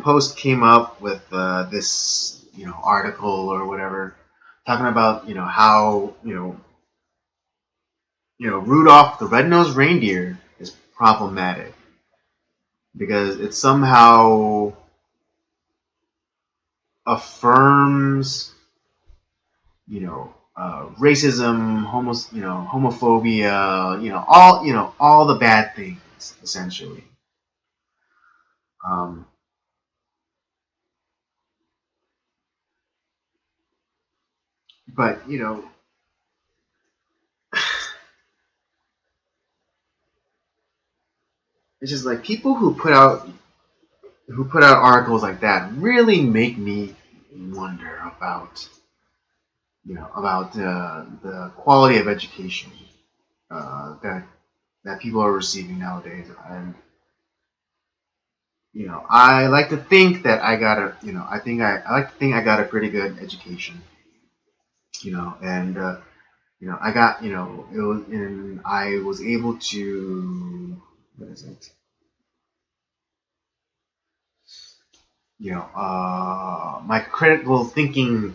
Post came up with this, article or whatever, talking about, how, Rudolph the red-nosed reindeer is problematic because it somehow affirms, racism, homophobia, all the bad things essentially. Um, but it's just like people who put out articles like that really make me wonder about the quality of education that people are receiving nowadays. And I like to think that I got a I like to think I got a pretty good education. And I got it was and I was able to, what is it, my critical thinking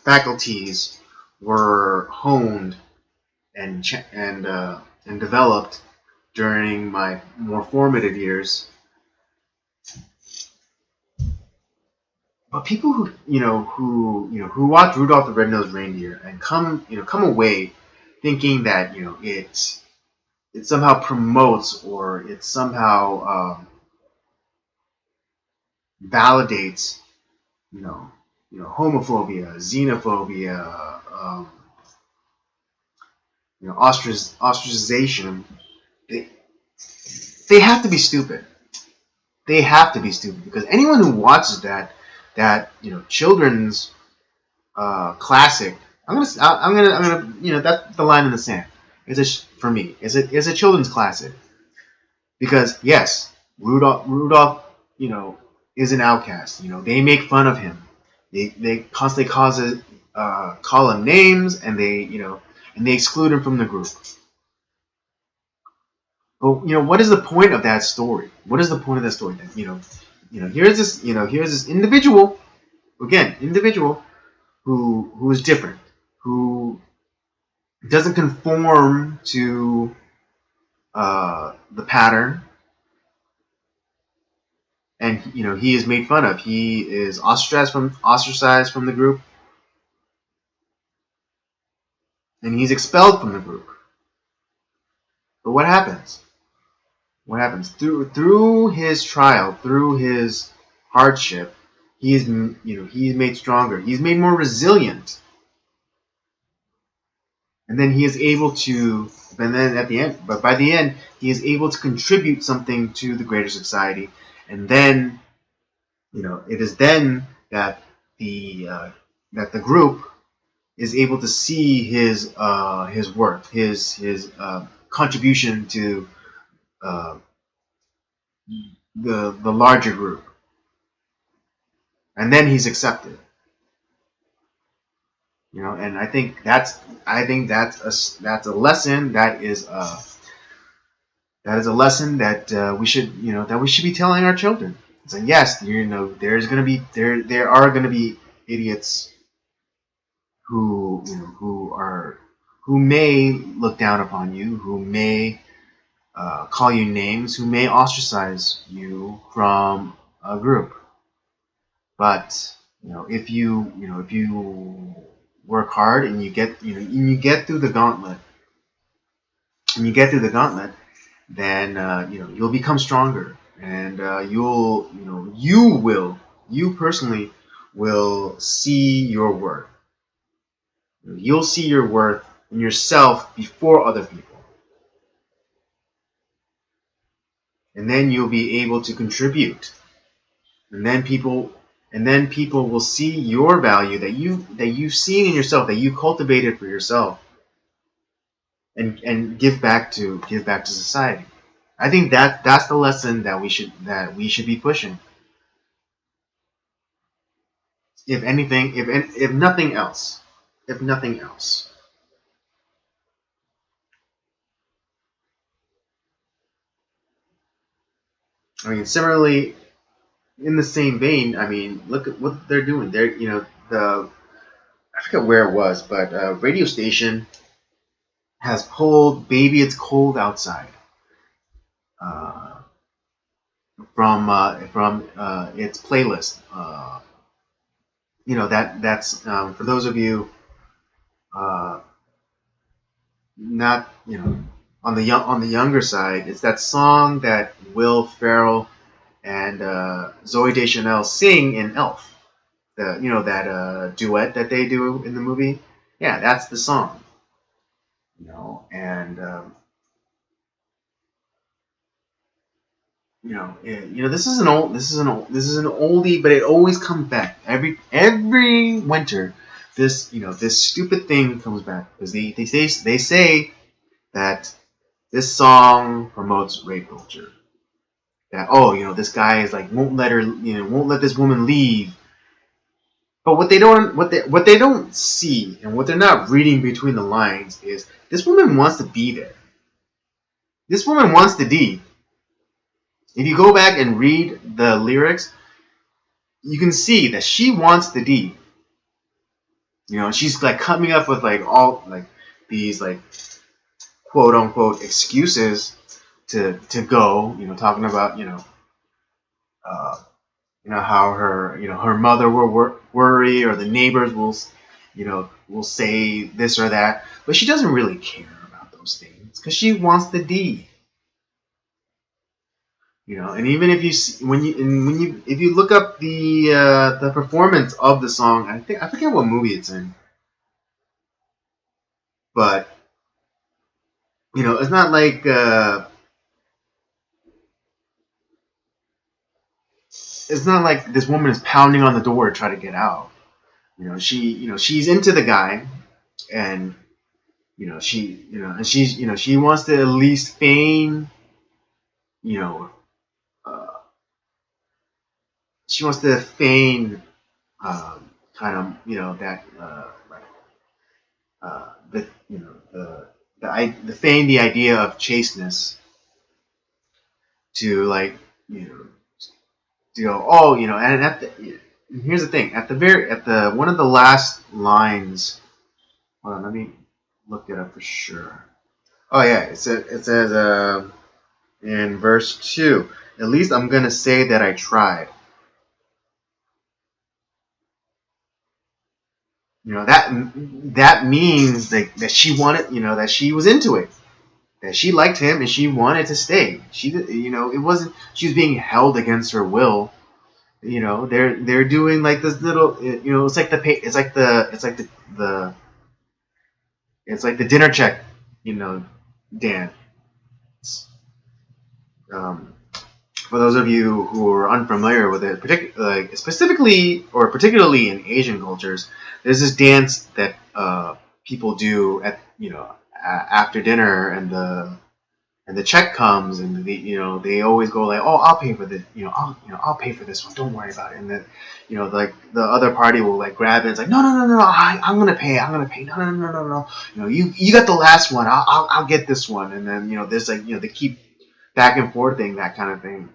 faculties were honed and developed during my more formative years. But people who watch Rudolph the Red-Nosed Reindeer and come away thinking that it somehow promotes or it somehow validates you know homophobia, xenophobia, ostracization. They, they have to be stupid. They have to be stupid because anyone who watches that children's classic, that's the line in the sand. For me, is a children's classic because yes, Rudolph, is an outcast. They make fun of him. They constantly call him names, and they exclude him from the group. But what is the point of that story? What is the point of that story? That here's this individual who is different, who doesn't conform to the pattern, and he is made fun of. He is ostracized from the group, and he's expelled from the group. But what happens? What happens through his trial, through his hardship? He's made stronger. He's made more resilient, and then he is able to. And then by the end, he is able to contribute something to the greater society, and then it is then that the group is able to see his worth, his contribution to uh, the larger group, and then he's accepted. And that's a lesson that is a lesson that we should be telling our children. It's like, yes, there are gonna be idiots who may look down upon you, who may call you names, who may ostracize you from a group. But if you work hard and you get through the gauntlet, then you'll become stronger, and you personally will see your worth. You'll see your worth in yourself before other people, and then you'll be able to contribute. And then people will see your value that you've seen in yourself, that you cultivated for yourself, and give back to society. I think that's the lesson that we should be pushing. If anything, if nothing else, if nothing else. I mean, similarly, in the same vein, I mean, look at what they're doing. They're, the I forget where it was, but a radio station has pulled "Baby It's Cold Outside" uh, from its playlist. That's for those of you uh, not on the younger side. It's that song that Will Ferrell and Zoe Deschanel sing in Elf. That duet that they do in the movie. Yeah, that's the song. And this is an oldie, but it always comes back every winter. This stupid thing comes back because they say that this song promotes rape culture. That, this guy is like won't let this woman leave. But what they don't see, and what they're not reading between the lines, is this woman wants to be there. This woman wants to D. If you go back and read the lyrics, you can see that she wants the D. She's like coming up with like all like these like quote unquote excuses to go. Talking about uh, how her mother will worry, or the neighbors will say this or that, but she doesn't really care about those things because she wants the D. And even if you if you look up the performance of the song, I forget what movie it's in, but it's not like this woman is pounding on the door to try to get out. She's into the guy, and she wants to at least feign, you know uh, she wants to feign, kind of, that like the feign the idea of chasteness, to like, to go, oh, and here's the thing, at the one of the last lines. Hold on, let me look it up for sure. Oh yeah, it says in verse 2, at least I'm gonna say that I tried. That means that she wanted, that she was into it, that she liked him and she wanted to stay. It wasn't she was being held against her will. They're doing like this little, it's like the dinner check, dance. Um, for those of you who are unfamiliar with it, particularly in Asian cultures, there's this dance that people do at after dinner, and the check comes, and they always go like, oh, I'll pay for this, I'll pay for this one, don't worry about it. And then like the other party will like grab it. It's like, no, I'm gonna pay, no, you got the last one, I'll get this one. And then there's like, they keep back and forthing that kind of thing,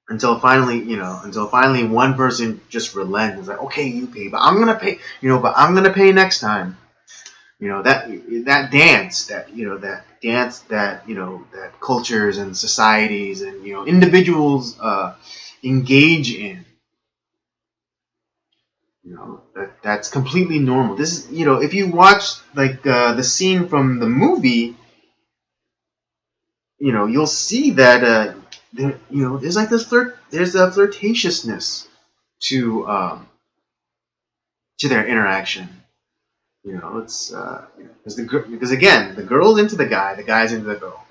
until finally one person just relents. It's like, okay, you pay, but I'm gonna pay, but I'm gonna pay next time. That cultures and societies and individuals engage in. That's completely normal. This is, if you watch like the scene from the movie, you'll see that there's like there's a flirtatiousness to their interaction. It's because again, the girl's into the guy, the guy's into the girl.